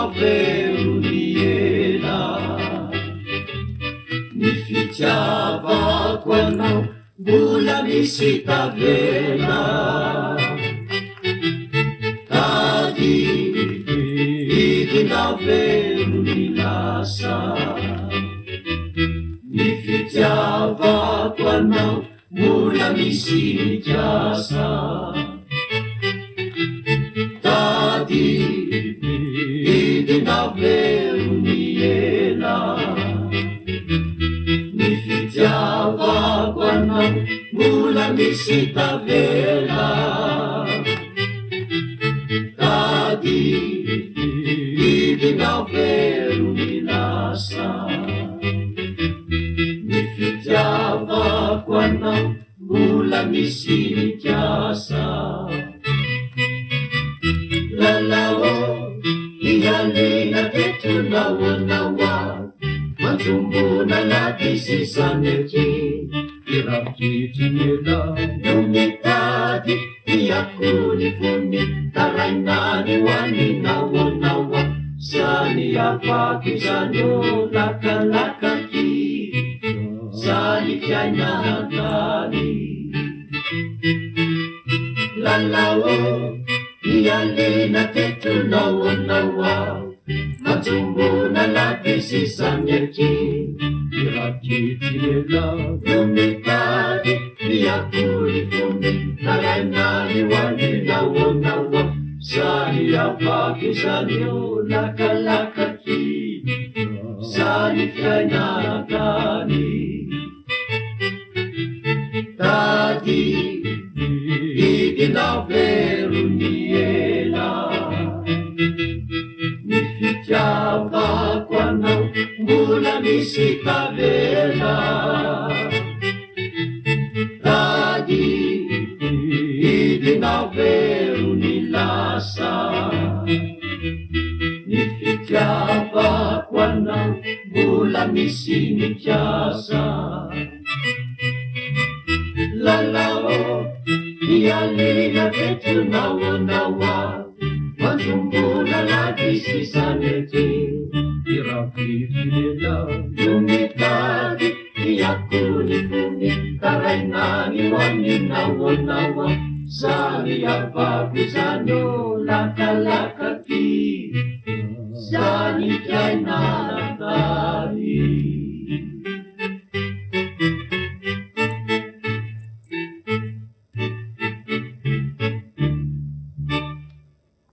naveruni ela ny fitiavako anao mbola misy tavela tady idy naveruni lasa ny fitiavako anao mbola misy kiasa tady idy naveruni ela ny fitiavako anao mbola misy tavela tady idy naveruni lasa ny fitiavako anao mbola misy kiasa lalao ihalina tetonao anao ao manjombona naty sisaneky irakitrynela no mitady iakony fony tarainany hoaninao anao ao sany afaky zany o lakalakaky sany fiainatany lalao ialina tetonao anao ao manjombona naty sisaneky irakitrynela no mitady iakony fony tarainany hoaninao anao ao sany afaky zany o lakalakaky sany fiainatany tady idy naveruni ela ny fitiavako anao mbola misy tavela tady idy naveruni lasa ny fitiavako anao mbola misy kiasa lalao ialina tetonao anao ao manjombona naty sisaneky irakitrynela no mitady iakony fony tarainany hoaninao anao ao sany afaky zany o lakalakaky sany fiaina